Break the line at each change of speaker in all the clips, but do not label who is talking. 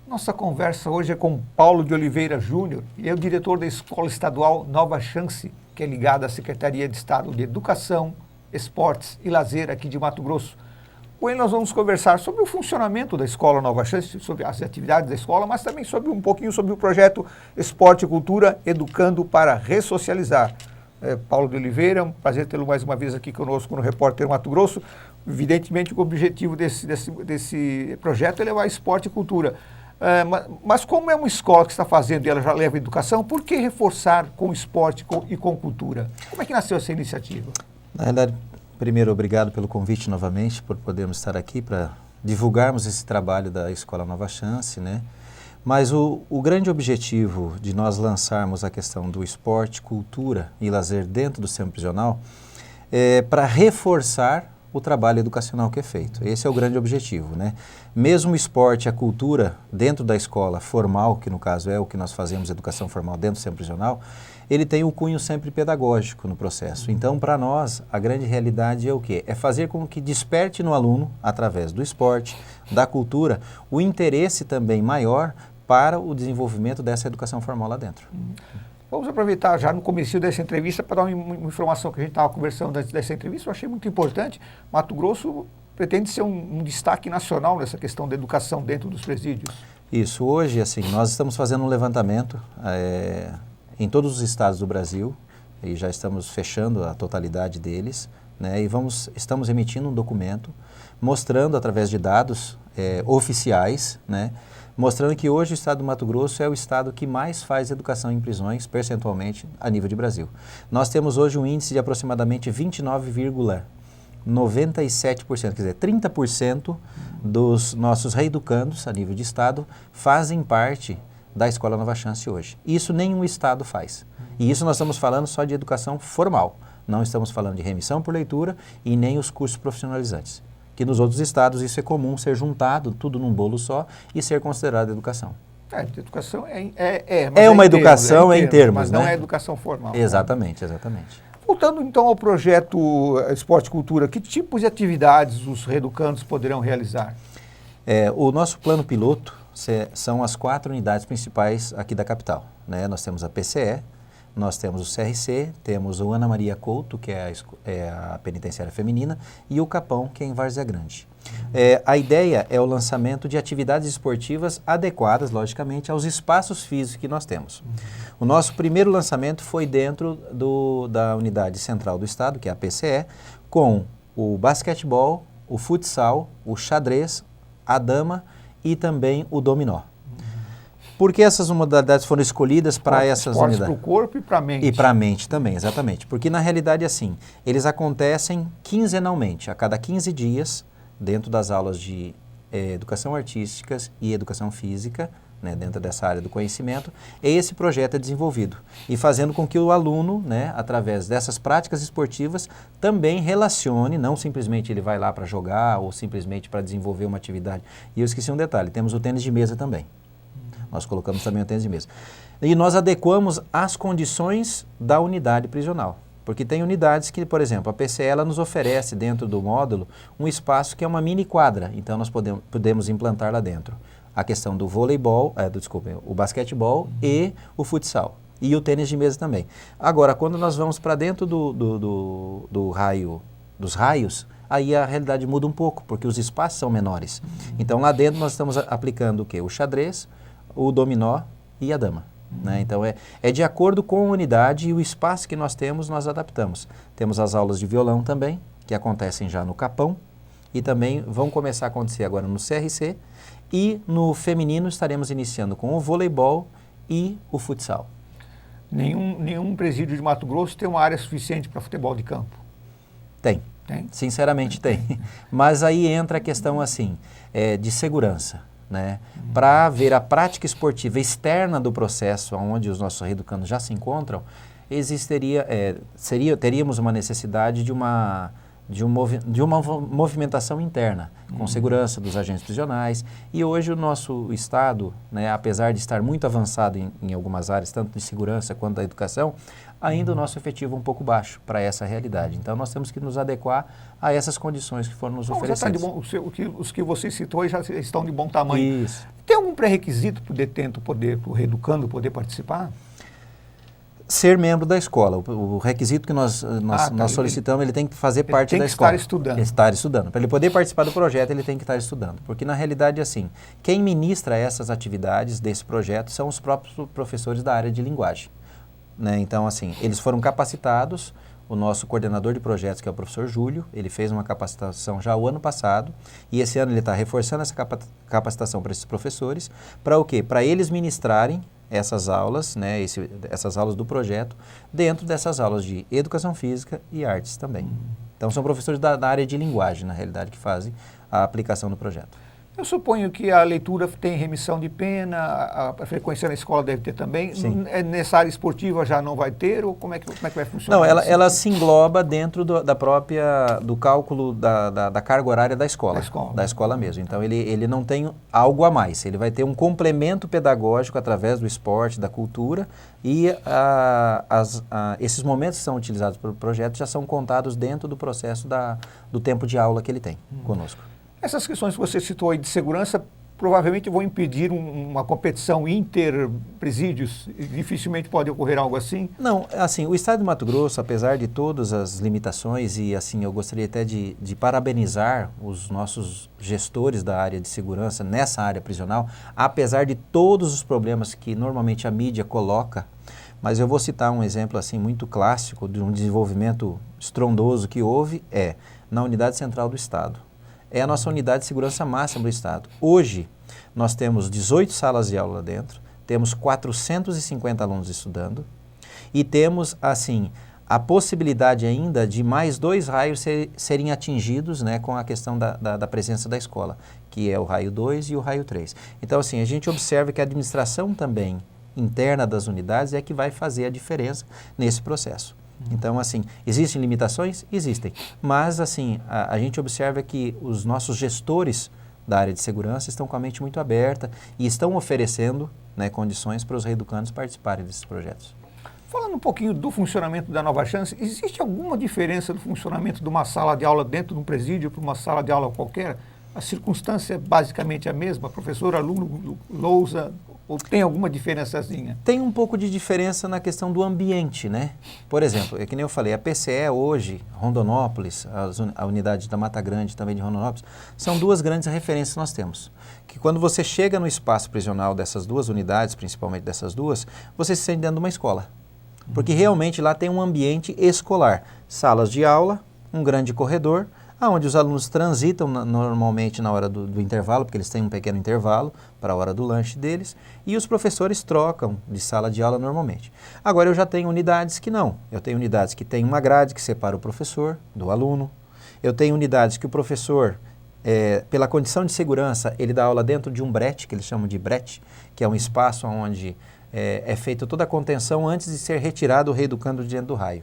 Nossa conversa hoje é com Paulo de Oliveira Júnior, ele é o diretor da Escola Estadual Nova Chance, que é ligada à Secretaria de Estado de Educação, Esportes e Lazer aqui de Mato Grosso. Com ele nós vamos conversar sobre o funcionamento da Escola Nova Chance, sobre as atividades da escola, mas também sobre um pouquinho sobre o projeto Esporte e Cultura, Educando para Ressocializar. Paulo de Oliveira, é um prazer tê-lo mais uma vez aqui conosco no Repórter Mato Grosso. Evidentemente o objetivo desse projeto é levar esporte e cultura. Mas como é uma escola que está fazendo e ela já leva educação, por que reforçar com esporte e com cultura? Como é que nasceu essa iniciativa?
Na verdade, primeiro, obrigado pelo convite novamente, por podermos estar aqui para divulgarmos esse trabalho da Escola Nova Chance, né? Mas o grande objetivo de nós lançarmos a questão do esporte, cultura e lazer dentro do centro prisional é para reforçar o trabalho educacional que é feito. Esse é o grande objetivo, né? Mesmo o esporte e a cultura dentro da escola formal, que no caso é o que nós fazemos, educação formal dentro do centro prisional, ele tem um cunho sempre pedagógico no processo. Então, para nós, a grande realidade é o quê? É fazer com que desperte no aluno, através do esporte, da cultura, o interesse também maior para o desenvolvimento dessa educação formal lá dentro.
Vamos aproveitar já no começo dessa entrevista para dar uma informação que a gente estava conversando antes dessa entrevista, eu achei muito importante. Mato Grosso pretende ser um destaque nacional nessa questão da educação dentro dos presídios.
Isso, hoje, assim, nós estamos fazendo um levantamento em todos os estados do Brasil, e já estamos fechando a totalidade deles, né, e estamos emitindo um documento mostrando, através de dados oficiais, né, mostrando que hoje o estado do Mato Grosso é o estado que mais faz educação em prisões, percentualmente, a nível de Brasil. Nós temos hoje um índice de aproximadamente 29,97%, quer dizer, 30% dos nossos reeducandos, a nível de estado, fazem parte da Escola Nova Chance hoje. Isso nenhum estado faz. E isso nós estamos falando só de educação formal. Não estamos falando de remissão por leitura e nem os cursos profissionalizantes. Que nos outros estados isso é comum ser juntado, tudo num bolo só, e ser considerado educação.
Educação
é uma educação em termos,
mas
né?
Não é educação formal.
Exatamente, exatamente.
Voltando então ao projeto Esporte e Cultura, que tipos de atividades os reeducandos poderão realizar?
O nosso plano piloto são as 4 unidades principais aqui da capital, né? Nós temos a PCE, nós temos o CRC, temos o Ana Maria Couto, que é a penitenciária feminina, e o Capão, que é em Várzea Grande. A ideia é o lançamento de atividades esportivas adequadas, logicamente, aos espaços físicos que nós temos. O nosso primeiro lançamento foi dentro da unidade central do estado, que é a PCE, com o basquetebol, o futsal, o xadrez, a dama e também o dominó. Por que essas modalidades foram escolhidas para essas unidades?
Para o corpo e para a mente.
E para a mente também, exatamente. Porque na realidade, assim, eles acontecem quinzenalmente, a cada 15 dias, dentro das aulas de educação artística e educação física, né, dentro dessa área do conhecimento, esse projeto é desenvolvido. E fazendo com que o aluno, né, através dessas práticas esportivas, também relacione, não simplesmente ele vai lá para jogar ou simplesmente para desenvolver uma atividade. E eu esqueci um detalhe, temos o tênis de mesa também. Nós colocamos também o tênis de mesa. E nós adequamos as condições da unidade prisional. Porque tem unidades que, por exemplo, a PCE ela nos oferece dentro do módulo um espaço que é uma mini quadra. Então nós podemos implantar lá dentro a questão do voleibol, o basquetebol e o futsal. E o tênis de mesa também. Agora, quando nós vamos para dentro dos raios, aí a realidade muda um pouco, porque os espaços são menores. Então lá dentro nós estamos aplicando o quê? O xadrez, o dominó e a dama. Né? Então é de acordo com a unidade e o espaço que nós temos, nós adaptamos. Temos as aulas de violão também, que acontecem já no Capão, e também vão começar a acontecer agora no CRC, e no feminino estaremos iniciando com o voleibol e o futsal.
Nenhum presídio de Mato Grosso tem uma área suficiente para futebol de campo?
Tem. Sinceramente tem. Mas aí entra a questão assim, de segurança. Né? Para ver a prática esportiva externa do processo onde os nossos reeducandos já se encontram, teríamos uma necessidade de de uma movimentação interna, com segurança dos agentes prisionais. E hoje o nosso Estado, né, apesar de estar muito avançado em algumas áreas, tanto de segurança quanto da educação, ainda o nosso efetivo é um pouco baixo para essa realidade. Então nós temos que nos adequar a essas condições que foram nos oferecidas.
Os que você citou já estão de bom tamanho.
Isso.
Tem algum pré-requisito para o detento poder, para o reeducando poder participar?
Ser membro da escola. O requisito que nós solicitamos, ele tem que fazer parte da escola.
Ele tem que estar estudando.
Estar estudando. Para ele poder participar do projeto, ele tem que estar estudando. Porque, na realidade, assim, quem ministra essas atividades desse projeto são os próprios professores da área de linguagem. Né? Então, assim, eles foram capacitados. O nosso coordenador de projetos, que é o professor Júlio, ele fez uma capacitação já o ano passado, e esse ano ele está reforçando essa capacitação para esses professores, para o quê? Para eles ministrarem essas aulas, né, essas aulas do projeto, dentro dessas aulas de educação física e artes também. Então são professores da área de linguagem, na realidade, que fazem a aplicação do projeto.
Eu suponho que a leitura tem remissão de pena, a frequência na escola deve ter também.
Sim.
Nessa área esportiva já não vai ter, ou como é que vai funcionar?
Não, ela se engloba dentro do cálculo da carga horária da escola. Da escola mesmo. Então ele não tem algo a mais, ele vai ter um complemento pedagógico através do esporte, da cultura, e esses momentos que são utilizados pelo projeto já são contados dentro do processo do tempo de aula que ele tem conosco.
Essas questões que você citou aí de segurança provavelmente vão impedir uma competição inter-presídios? Dificilmente pode ocorrer algo assim?
Não, assim, o Estado de Mato Grosso, apesar de todas as limitações, e assim, eu gostaria até de parabenizar os nossos gestores da área de segurança nessa área prisional, apesar de todos os problemas que normalmente a mídia coloca, mas eu vou citar um exemplo assim muito clássico de um desenvolvimento estrondoso que houve, na Unidade Central do Estado. É a nossa unidade de segurança máxima do Estado. Hoje, nós temos 18 salas de aula lá dentro, temos 450 alunos estudando e temos, assim, a possibilidade ainda de mais 2 raios serem atingidos, né, com a questão da presença da escola, que é o raio 2 e o raio 3. Então, assim, a gente observa que a administração também interna das unidades é que vai fazer a diferença nesse processo. Então, assim, existem limitações? Existem. Mas, assim, a gente observa que os nossos gestores da área de segurança estão com a mente muito aberta e estão oferecendo, né, condições para os reeducandos participarem desses projetos.
Falando um pouquinho do funcionamento da Nova Chance, existe alguma diferença do funcionamento de uma sala de aula dentro de um presídio para uma sala de aula qualquer? A circunstância é basicamente a mesma? Professor, aluno, lousa, ou tem alguma diferençazinha? Tem
um pouco de diferença na questão do ambiente, né? Por exemplo, é que nem eu falei, a PCE hoje, Rondonópolis, a unidade da Mata Grande também de Rondonópolis, são 2 grandes referências que nós temos. Que quando você chega no espaço prisional dessas 2 unidades, principalmente dessas 2, você se sente dentro de uma escola. Porque realmente lá tem um ambiente escolar. Salas de aula, um grande corredor, onde os alunos transitam normalmente na hora do intervalo, porque eles têm um pequeno intervalo para a hora do lanche deles, e os professores trocam de sala de aula normalmente. Agora eu já tenho unidades que não. Eu tenho unidades que tem uma grade que separa o professor do aluno. Eu tenho unidades que o professor, pela condição de segurança, ele dá aula dentro de um brete, que eles chamam de brete, que é um espaço onde é feita toda a contenção antes de ser retirado o reeducando dentro do raio.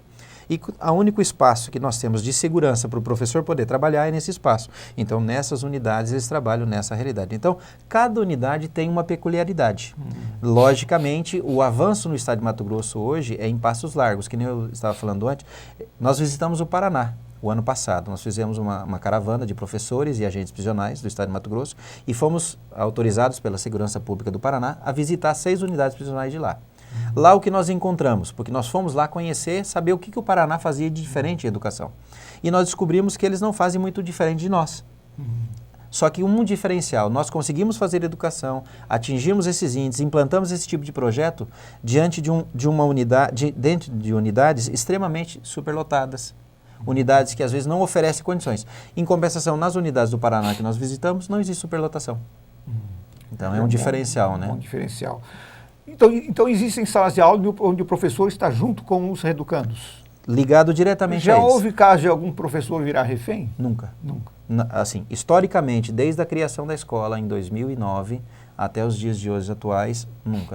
E o único espaço que nós temos de segurança para o professor poder trabalhar é nesse espaço. Então, nessas unidades, eles trabalham nessa realidade. Então, cada unidade tem uma peculiaridade. Logicamente, o avanço no estado de Mato Grosso hoje é em passos largos, que nem eu estava falando antes. Nós visitamos o Paraná o ano passado. Nós fizemos uma caravana de professores e agentes prisionais do estado de Mato Grosso e fomos autorizados pela Segurança Pública do Paraná a visitar 6 unidades prisionais de lá. Lá o que nós encontramos, porque nós fomos lá conhecer, saber o que o Paraná fazia de diferente em educação. E nós descobrimos que eles não fazem muito diferente de nós. Só que um diferencial, nós conseguimos fazer educação, atingimos esses índices, implantamos esse tipo de projeto diante de uma unidade, dentro de unidades extremamente superlotadas. Unidades que às vezes não oferecem condições. Em compensação, nas unidades do Paraná que nós visitamos, não existe superlotação. Então é um diferencial, né?
Um diferencial. Então existem salas de aula onde o professor está junto com os reeducandos?
Ligado diretamente a eles.
Já houve caso de algum professor virar refém?
Nunca. Assim, historicamente, desde a criação da escola em 2009 até os dias de hoje atuais,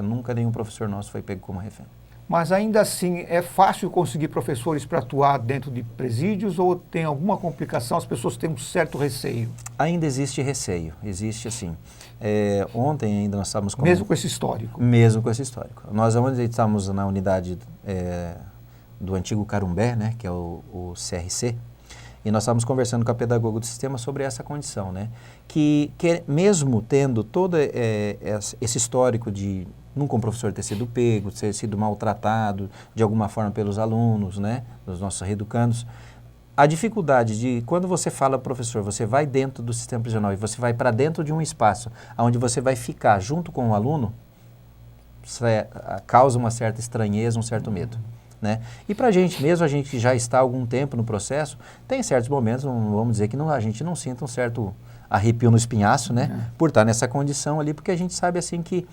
nunca nenhum professor nosso foi pego como refém.
Mas ainda assim, é fácil conseguir professores para atuar dentro de presídios ou tem alguma complicação? As pessoas têm um certo receio?
Ainda existe receio, existe assim. Ontem ainda nós estávamos...
Mesmo com esse histórico?
Mesmo com esse histórico. Nós onde estamos na unidade do antigo Carumbé, né, que é o CRC, e nós estávamos conversando com a pedagoga do sistema sobre essa condição, né, que mesmo tendo todo esse histórico de nunca um professor ter sido pego, ter sido maltratado de alguma forma pelos alunos, né, dos nossos reeducandos, a dificuldade de, quando você fala, professor, você vai dentro do sistema prisional e você vai para dentro de um espaço onde você vai ficar junto com o aluno, causa uma certa estranheza, um certo medo. Né? E para a gente, mesmo a gente que já está há algum tempo no processo, tem certos momentos, vamos dizer, que a gente não sinta um certo arrepio no espinhaço, né? Por estar nessa condição ali, porque a gente sabe assim que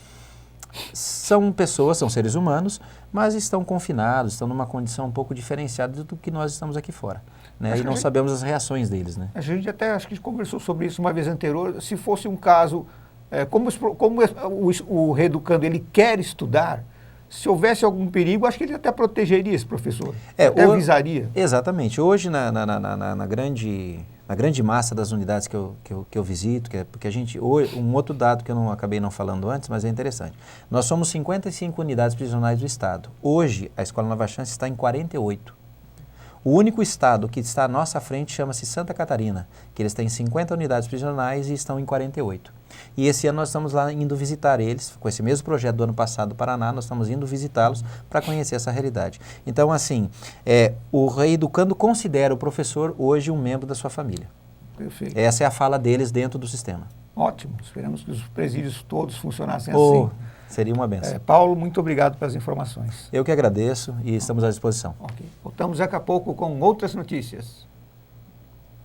são pessoas, são seres humanos, mas estão confinados, estão numa condição um pouco diferenciada do que nós estamos aqui fora. Né? E não sabemos as reações deles. Né?
A gente até acho que conversou sobre isso uma vez anterior. Se fosse um caso, como o reeducando ele quer estudar, se houvesse algum perigo, acho que ele até protegeria esse professor, até avisaria.
Exatamente. Hoje, na grande massa das unidades que eu visito, porque a gente, um outro dado que eu acabei não falando antes, mas é interessante. Nós somos 55 unidades prisionais do Estado. Hoje, a Escola Nova Chance está em 48. O único estado que está à nossa frente chama-se Santa Catarina, que eles têm 50 unidades prisionais e estão em 48. E esse ano nós estamos lá indo visitar eles, com esse mesmo projeto do ano passado do Paraná, nós estamos indo visitá-los para conhecer essa realidade. Então, assim, o reeducando considera o professor hoje um membro da sua família.
Perfeito.
Essa é a fala deles dentro do sistema.
Ótimo, esperamos que os presídios todos funcionassem assim.
Seria uma benção.
Paulo, muito obrigado pelas informações.
Eu que agradeço e estamos à disposição.
Ok. Voltamos daqui a pouco com outras notícias.